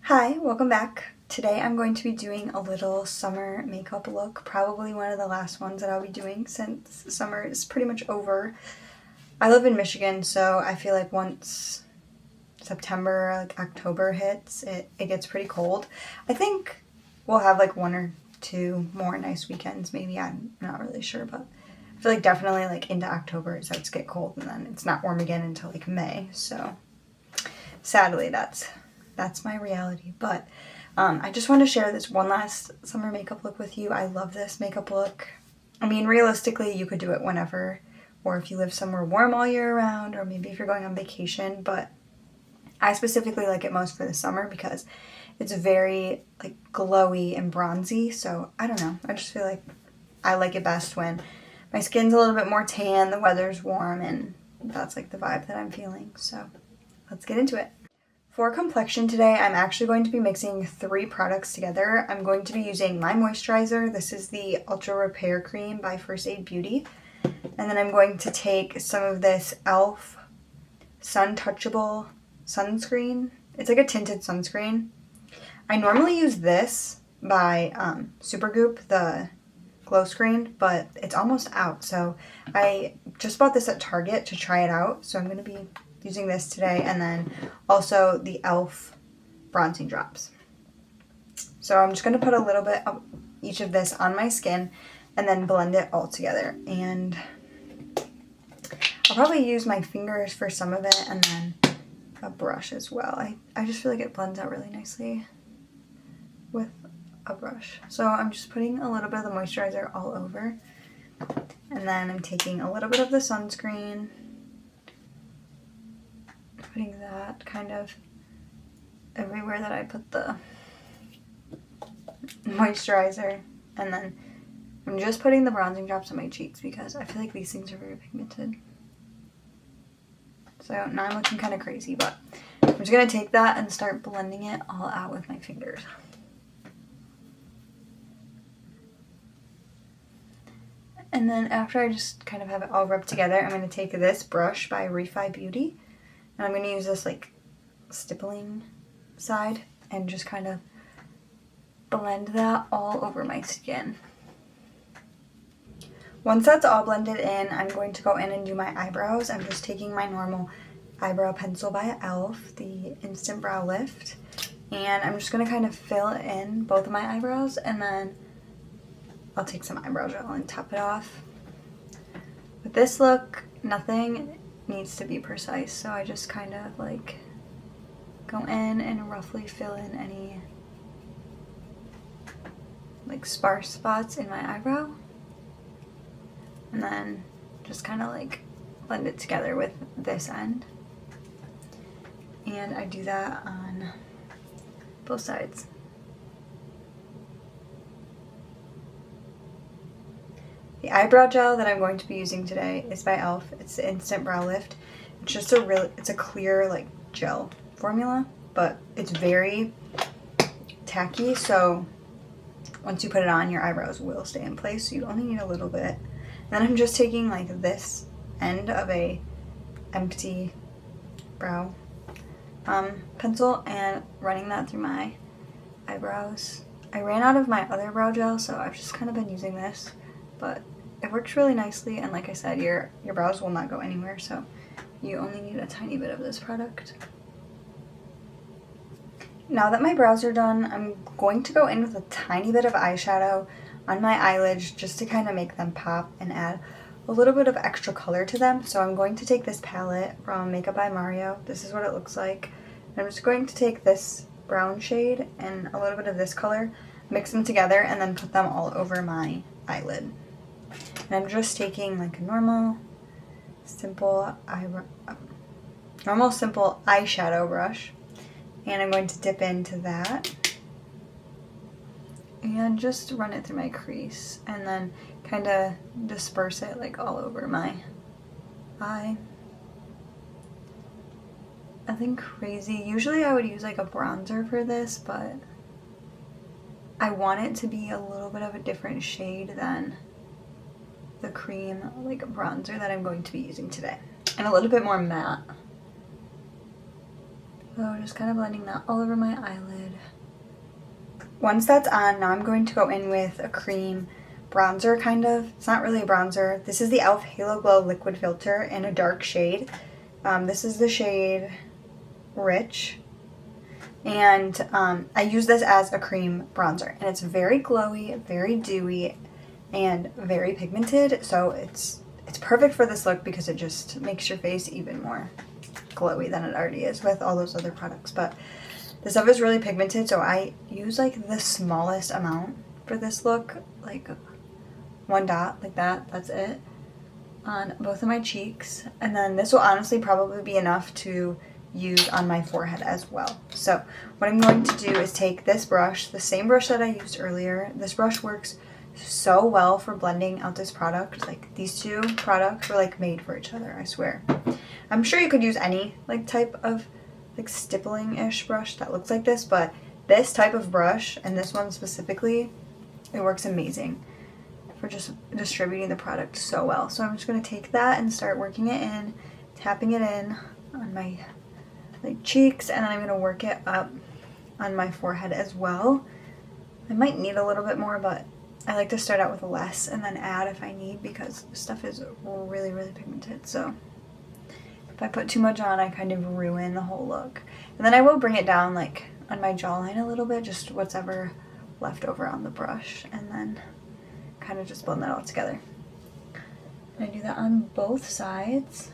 Hi, welcome back. Today I'm going to be doing a little summer makeup look, probably one of the last ones that I'll be doing since summer is pretty much over. I live in Michigan, so I feel like once September, like October hits, it gets pretty cold. I think we'll have like one or two more nice weekends, maybe. I'm not really sure, but I feel like definitely like into October it starts to get cold and then it's not warm again until like May, so sadly that's my reality. But I just want to share this one last summer makeup look with you. I love this makeup look. I mean, realistically, you could do it whenever, or if you live somewhere warm all year round, or maybe if you're going on vacation, but I specifically like it most for the summer because it's very like glowy and bronzy. So I don't know, I just feel like I like it best when my skin's a little bit more tan, the weather's warm, and that's like the vibe that I'm feeling. So let's get into it. For complexion today, I'm actually going to be mixing 3 products together. I'm going to be using my moisturizer. This is the Ultra Repair Cream by First Aid Beauty. And then I'm going to take some of this e.l.f. Sun Touchable sunscreen. It's like a tinted sunscreen. I normally use this by Supergoop, the glow screen, but it's almost out. So I just bought this at Target to try it out. So I'm going to be using this today, and then also the e.l.f. bronzing drops. So I'm just going to put a little bit of each of this on my skin and then blend it all together. And I'll probably use my fingers for some of it and then a brush as well. I just feel like it blends out really nicely with a brush. So I'm just putting a little bit of the moisturizer all over, and then I'm taking a little bit of the sunscreen, putting that kind of everywhere that I put the moisturizer, and then I'm just putting the bronzing drops on my cheeks because I feel like these things are very pigmented. So now I'm looking kind of crazy, but I'm just going to take that and start blending it all out with my fingers. And then after I just kind of have it all rubbed together, I'm going to take this brush by Refi Beauty, and I'm going to use this like stippling side and just kind of blend that all over my skin. Once that's all blended in, I'm going to go in and do my eyebrows. I'm just taking my normal eyebrow pencil by e.l.f., the Instant Brow Lift, and I'm just going to kind of fill in both of my eyebrows, and then I'll take some eyebrow gel and top it off. With this look, nothing needs to be precise, so I just kind of like go in and roughly fill in any like sparse spots in my eyebrow, and then just kind of like blend it together with this end. And I do that on both sides. The eyebrow gel that I'm going to be using today is by e.l.f. It's the Instant Brow Lift. It's just it's a clear like gel formula, but it's very tacky, so once you put it on, your eyebrows will stay in place, so you only need a little bit. And then I'm just taking like this end of a empty brow pencil and running that through my eyebrows. I ran out of my other brow gel, so I've just kind of been using this, but it works really nicely, and like I said, your brows will not go anywhere, so you only need a tiny bit of this product. Now that my brows are done, I'm going to go in with a tiny bit of eyeshadow on my eyelids just to kind of make them pop and add a little bit of extra color to them. So I'm going to take this palette from Makeup by Mario. This is what it looks like. And I'm just going to take this brown shade and a little bit of this color, mix them together, and then put them all over my eyelid. And I'm just taking like a normal, simple eyeshadow brush, and I'm going to dip into that and just run it through my crease and then kind of disperse it like all over my eye. Nothing crazy. Usually I would use like a bronzer for this, but I want it to be a little bit of a different shade than the cream like bronzer that I'm going to be using today, and a little bit more matte. So just kind of blending that all over my eyelid. Once that's on, now I'm going to go in with a cream bronzer, kind of. It's not really a bronzer. This is the e.l.f. Halo Glow Liquid Filter in a dark shade. This is the shade Rich. And I use this as a cream bronzer. And it's very glowy, very dewy, and very pigmented. So it's perfect for this look because it just makes your face even more glowy than it already is with all those other products. But this stuff is really pigmented, so I use like the smallest amount for this look, like one dot like that, that's it, on both of my cheeks. And then this will honestly probably be enough to use on my forehead as well. So what I'm going to do is take this brush, the same brush that I used earlier. This brush works so well for blending out this product. Like these two products were like made for each other, I swear. I'm sure you could use any like type of like stippling-ish brush that looks like this, but this type of brush and this one specifically, it works amazing for just distributing the product so well. So I'm just going to take that and start working it in, tapping it in on my like cheeks, and then I'm going to work it up on my forehead as well. I might need a little bit more, but I like to start out with less and then add if I need, because stuff is really, really pigmented. So if I put too much on, I kind of ruin the whole look. And then I will bring it down like on my jawline a little bit, just what's ever left over on the brush, and then kind of just blend that all together. And I do that on both sides.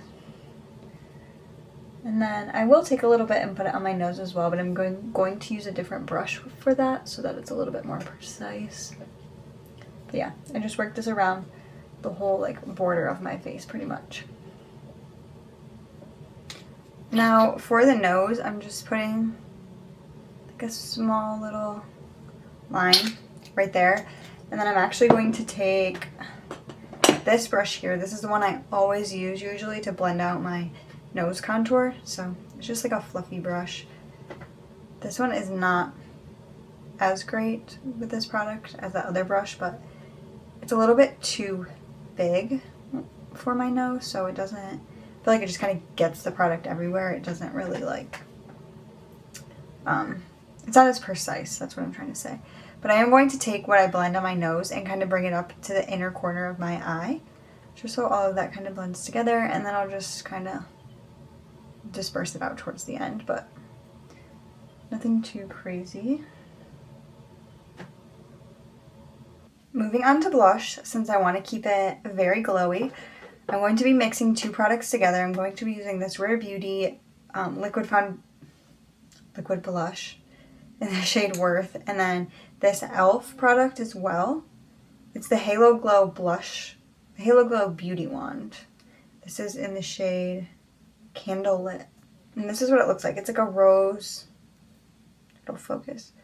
And then I will take a little bit and put it on my nose as well, but I'm going to use a different brush for that so that it's a little bit more precise. But yeah, I just work this around the whole like border of my face pretty much. Now for the nose, I'm just putting like a small little line right there. And then I'm actually going to take this brush here. This is the one I always use usually to blend out my nose contour. So it's just like a fluffy brush. This one is not as great with this product as that other brush, but it's a little bit too big for my nose, so it doesn't, I feel like it just kind of gets the product everywhere. It doesn't really like, it's not as precise, that's what I'm trying to say. But I am going to take what I blend on my nose and kind of bring it up to the inner corner of my eye, just so all of that kind of blends together, and then I'll just kind of disperse it out towards the end, but nothing too crazy. Moving on to blush, since I want to keep it very glowy, I'm going to be mixing two products together. I'm going to be using this Rare Beauty liquid blush in the shade Worth, and then this e.l.f. product as well. It's the Halo Glow blush, the Halo Glow Beauty Wand. This is in the shade Candlelit, and this is what it looks like. It's like a rose, it'll focus.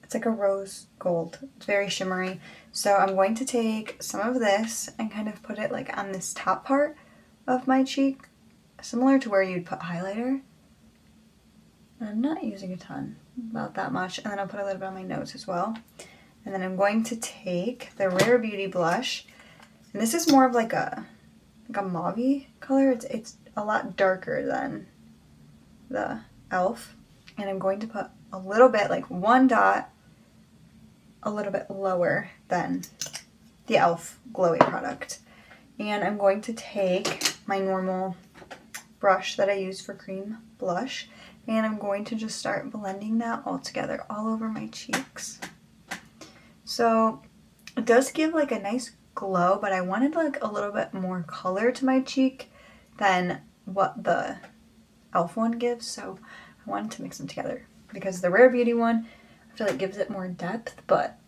It's like a rose gold. It's very shimmery. So I'm going to take some of this and kind of put it like on this top part of my cheek, similar to where you'd put highlighter. And I'm not using a ton, about that much. And then I'll put a little bit on my nose as well. And then I'm going to take the Rare Beauty blush. And this is more of like a mauve-y color. It's a lot darker than the e.l.f. And I'm going to put a little bit, like one dot, a little bit lower than the e.l.f. glowy product. And I'm going to take my normal brush that I use for cream blush, and I'm going to just start blending that all together all over my cheeks. So it does give like a nice glow, but I wanted like a little bit more color to my cheek than what the e.l.f. one gives, so I wanted to mix them together, because the Rare Beauty one, I feel like gives it more depth, but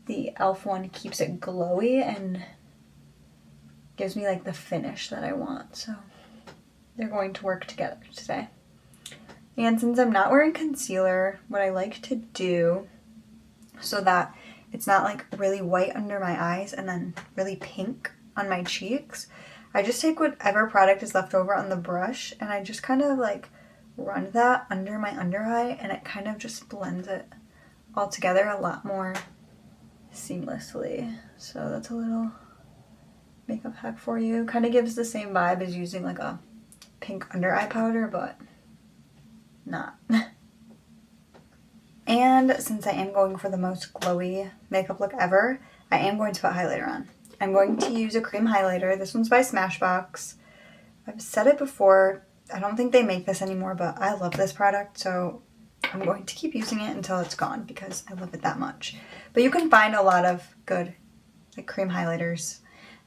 the e.l.f. one keeps it glowy and gives me like the finish that I want. So they're going to work together today. And since I'm not wearing concealer, what I like to do so that it's not like really white under my eyes and then really pink on my cheeks, I just take whatever product is left over on the brush and I just kind of like run that under my under eye, and it kind of just blends it all together a lot more seamlessly. So that's a little makeup hack for you. Kind of gives the same vibe as using like a pink under eye powder, but not. And since I am going for the most glowy makeup look ever, I am going to put highlighter on. I'm going to use a cream highlighter. This one's by Smashbox. I've said it before. I don't think they make this anymore, but I love this product, so I'm going to keep using it until it's gone because I love it that much. But you can find a lot of good like cream highlighters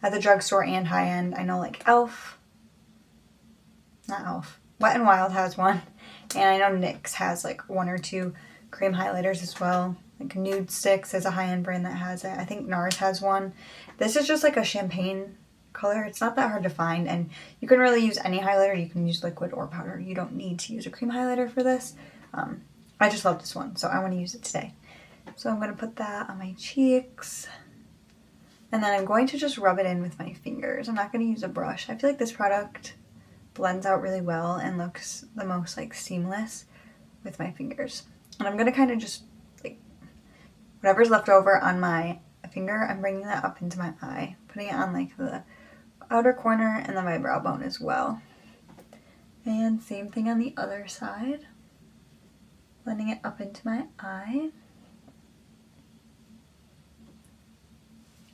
at the drugstore and high-end. I know like Wet n Wild has one, and I know NYX has like one or two cream highlighters as well. Like Nude Sticks is a high-end brand that has it. I think NARS has one. This is just like a champagne color. It's not that hard to find, and you can really use any highlighter. You can use liquid or powder. You don't need to use a cream highlighter for this. I just love this one, so I want to use it today. So I'm going to put that on my cheeks, and then I'm going to just rub it in with my fingers. I'm not going to use a brush. I feel like this product blends out really well and looks the most like seamless with my fingers. And I'm going to kind of just like whatever's left over on my finger, I'm bringing that up into my eye, putting it on like the outer corner and then my brow bone as well. And same thing on the other side, blending it up into my eye.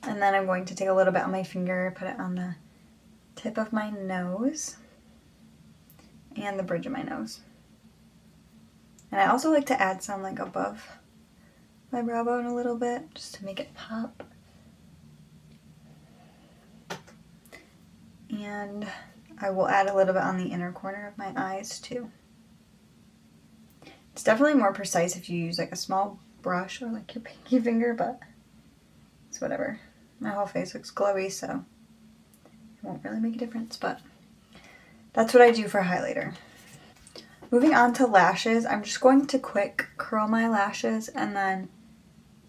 And then I'm going to take a little bit on my finger, put it on the tip of my nose and the bridge of my nose. And I also like to add some like above my brow bone a little bit just to make it pop. And I will add a little bit on the inner corner of my eyes too. It's definitely more precise if you use like a small brush or like your pinky finger, but it's whatever. My whole face looks glowy, so it won't really make a difference, but that's what I do for highlighter. Moving on to lashes, I'm just going to quick curl my lashes and then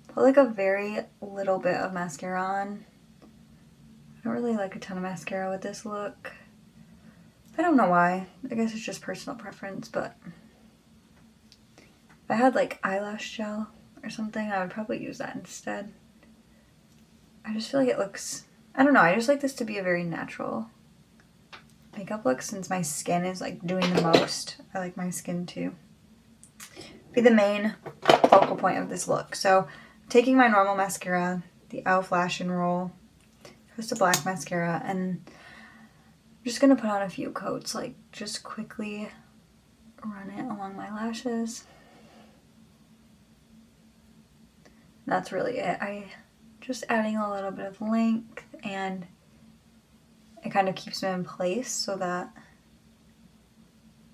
put like a very little bit of mascara on. I don't really like a ton of mascara with this look. I don't know why. I guess it's just personal preference, but if I had like eyelash gel or something, I would probably use that instead. I just feel like it looks, I don't know, I just like this to be a very natural makeup look since my skin is like doing the most. I like my skin to be the main focal point of this look. So taking my normal mascara, the e.l.f. Lash and Roll, just a black mascara, and I'm just going to put on a few coats, like just quickly run it along my lashes. That's really it. I just adding a little bit of length, and it kind of keeps them in place so that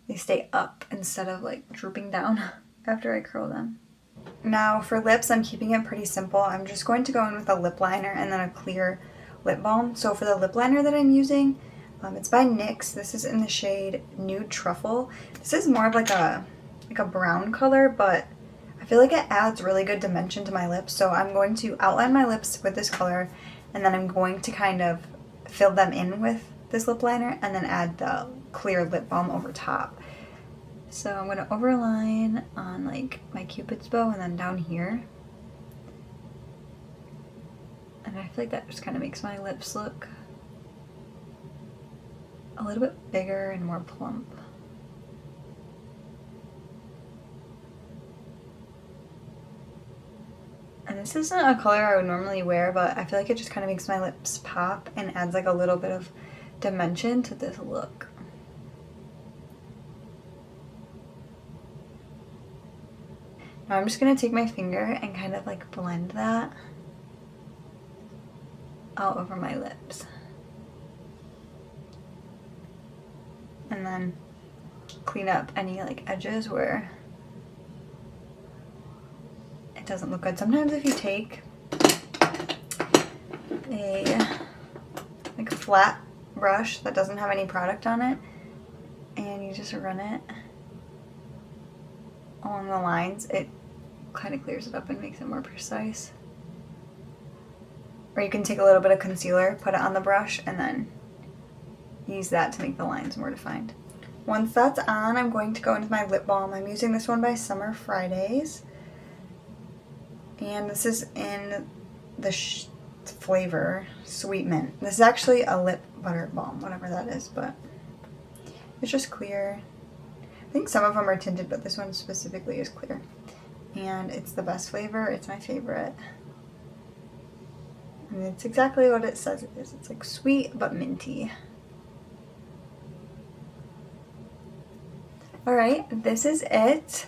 they stay up instead of like drooping down after I curl them. Now for lips, I'm keeping it pretty simple. I'm just going to go in with a lip liner and then a clear lip balm. So for the lip liner that I'm using, it's by NYX. This is in the shade Nude Truffle. This is more of like a brown color, but I feel like it adds really good dimension to my lips. So I'm going to outline my lips with this color, and then I'm going to kind of fill them in with this lip liner and then add the clear lip balm over top. So I'm going to overline on like my Cupid's bow and then down here. And I feel like that just kind of makes my lips look a little bit bigger and more plump. And this isn't a color I would normally wear, but I feel like it just kind of makes my lips pop and adds like a little bit of dimension to this look. Now I'm just going to take my finger and kind of like blend that all over my lips. And then clean up any like edges where it doesn't look good. Sometimes if you take a flat brush that doesn't have any product on it and you just run it along the lines, it kind of clears it up and makes it more precise. Or you can take a little bit of concealer, put it on the brush, and then use that to make the lines more defined. Once that's on, I'm going to go into my lip balm. I'm using this one by Summer Fridays. And this is in the flavor Sweet Mint. This is actually a lip butter balm, whatever that is, but it's just clear. I think some of them are tinted, but this one specifically is clear. And it's the best flavor. It's my favorite. And it's exactly what it says it is. It's like sweet but minty. Alright, this is it.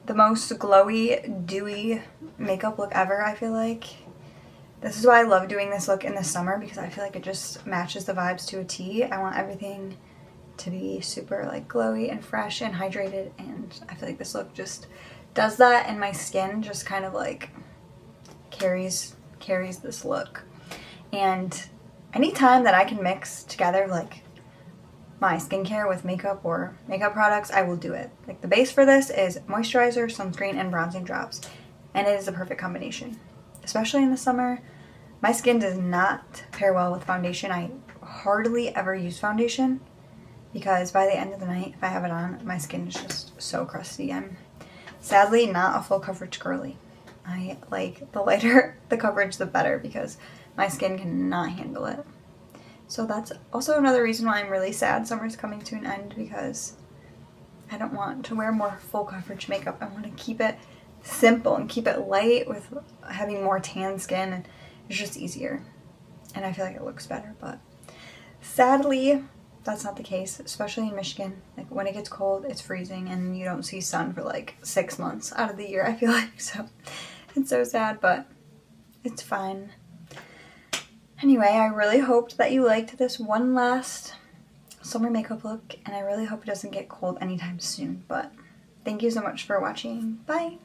The most glowy, dewy makeup look ever, I feel like. This is why I love doing this look in the summer, because I feel like it just matches the vibes to a T. I want everything to be super like glowy and fresh and hydrated, and I feel like this look just does that, and my skin just kind of like carries this look. And anytime that I can mix together like my skincare with makeup or makeup products, I will do it. Like the base for this is moisturizer, sunscreen, and bronzing drops, and it is the perfect combination, especially in the summer. My skin does not pair well with foundation. I hardly ever use foundation because by the end of the night, if I have it on, my skin is just so crusty. I'm sadly not a full coverage girly. I like the lighter the coverage, the better, because my skin cannot handle it. So that's also another reason why I'm really sad summer's coming to an end, because I don't want to wear more full coverage makeup. I want to keep it simple and keep it light with having more tan skin, and it's just easier. And I feel like it looks better, but sadly, that's not the case, especially in Michigan. Like when it gets cold, it's freezing and you don't see sun for like 6 months out of the year, I feel like. So it's so sad, but it's fine. Anyway, I really hoped that you liked this one last summer makeup look, and I really hope it doesn't get cold anytime soon. But thank you so much for watching. Bye!